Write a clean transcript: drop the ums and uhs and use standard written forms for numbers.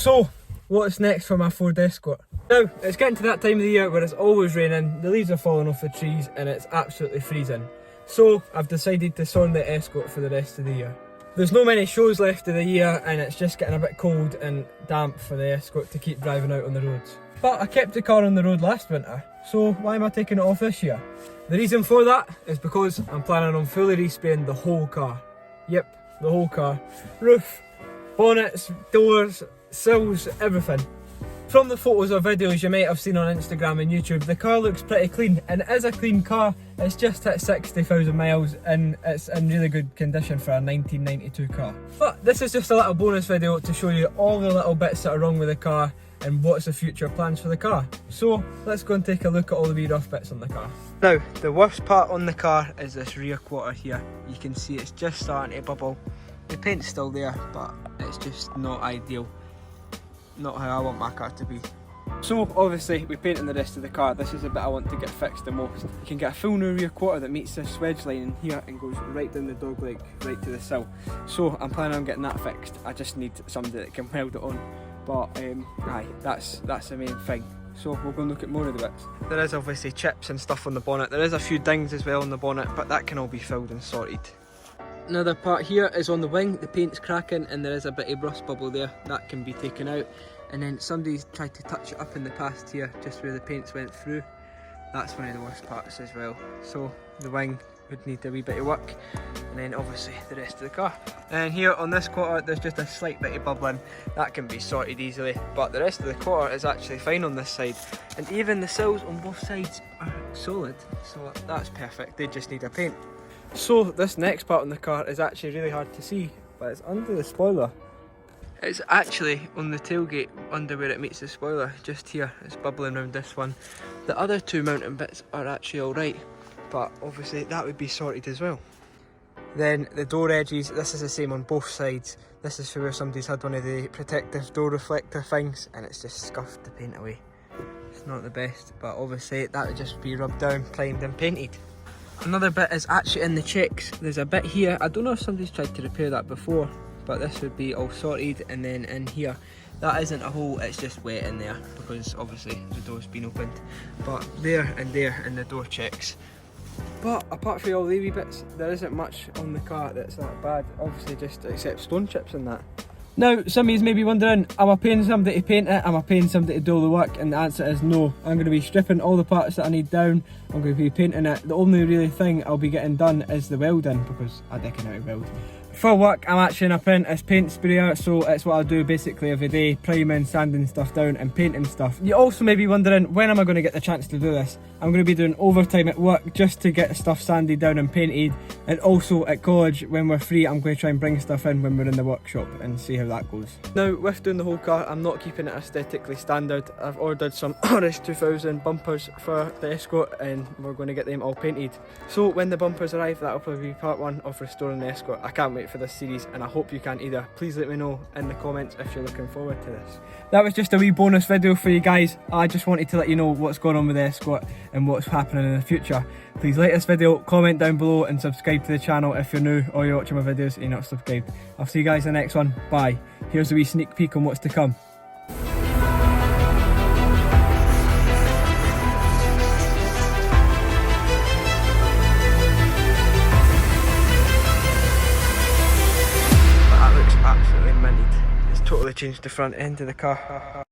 So, what's next for my Ford Escort? Now, it's getting to that time of the year where it's always raining, the leaves are falling off the trees and it's absolutely freezing. So, I've decided to son the Escort for the rest of the year. There's no many shows left of the year and it's just getting a bit cold and damp for the Escort to keep driving out on the roads. But I kept the car on the road last winter, so why am I taking it off this year? The reason for that is because I'm planning on fully respraying the whole car. Yep, the whole car. Roof, bonnets, doors, sills, everything. From the photos or videos you might have seen on Instagram and YouTube, the car looks pretty clean, and it is a clean car. It's just hit 60,000 miles and it's in really good condition for a 1992 car. But this is just a little bonus video to show you all the little bits that are wrong with the car and what's the future plans for the car. So let's go and take a look at all the wee rough bits on the car. Now, the worst part on the car is this rear quarter here. You can see it's just starting to bubble. The paint's still there, but it's just not ideal. Not how I want my car to be. So obviously we're painting the rest of the car. This is the bit I want to get fixed the most. You can get a full new rear quarter that meets this wedge line in here and goes right down the dog leg, right to the sill. So I'm planning on getting that fixed. I just need somebody that can weld it on. But aye, that's the main thing. So we'll go and look at more of the bits. There is obviously chips and stuff on the bonnet. There is a few dings as well on the bonnet, but that can all be filled and sorted. Another part here is on the wing. The paint's cracking and there is a bit of rust bubble there. That can be taken out. And then somebody's tried to touch it up in the past here, just where the paints went through. That's one of the worst parts as well. So the wing would need a wee bit of work. And then obviously the rest of the car. And here on this quarter there's just a slight bit of bubbling. That can be sorted easily. But the rest of the quarter is actually fine on this side. And even the sills on both sides are solid. So that's perfect. They just need a paint. So this next part on the car is actually really hard to see, but it's under the spoiler. It's actually on the tailgate under where it meets the spoiler, just here. It's bubbling around this one. The other two mounting bits are actually alright, but obviously that would be sorted as well. Then the door edges, this is the same on both sides. This is for where somebody's had one of the protective door reflector things and it's just scuffed the paint away. It's not the best, but obviously that would just be rubbed down, primed and painted. Another bit is actually in the checks. There's a bit here, I don't know if somebody's tried to repair that before, but this would be all sorted. And then in here, that isn't a hole, it's just wet in there because obviously the door's been opened. But there and there in the door checks. But apart from all the wee bits, there isn't much on the car that's that bad, obviously just except stone chips and that. Now, some of you may be wondering, am I paying somebody to paint it? Am I paying somebody to do all the work? And the answer is no. I'm going to be stripping all the parts that I need down. I'm going to be painting it. The only really thing I'll be getting done is the welding because I reckon how to weld. For work, I'm actually an apprentice paint sprayer, so it's what I do basically every day, priming, sanding stuff down and painting stuff. You also may be wondering, when am I going to get the chance to do this? I'm going to be doing overtime at work just to get stuff sanded down and painted, and also at college, when we're free, I'm going to try and bring stuff in when we're in the workshop and see how that goes. Now, with doing the whole car, I'm not keeping it aesthetically standard. I've ordered some RS2000 bumpers for the Escort and we're going to get them all painted. So when the bumpers arrive, that'll probably be part one of restoring the Escort. I can't wait for this series and I hope you can either. Please let me know in the comments if you're looking forward to this. That was just a wee bonus video for you guys. I just wanted to let you know what's going on with the Escort and what's happening in the future. Please like this video, comment down below and subscribe to the channel if you're new or you're watching my videos and you're not subscribed. I'll see you guys in the next one. Bye. Here's a wee sneak peek on what's to come. That looks absolutely minted. It's totally changed the front end of the car.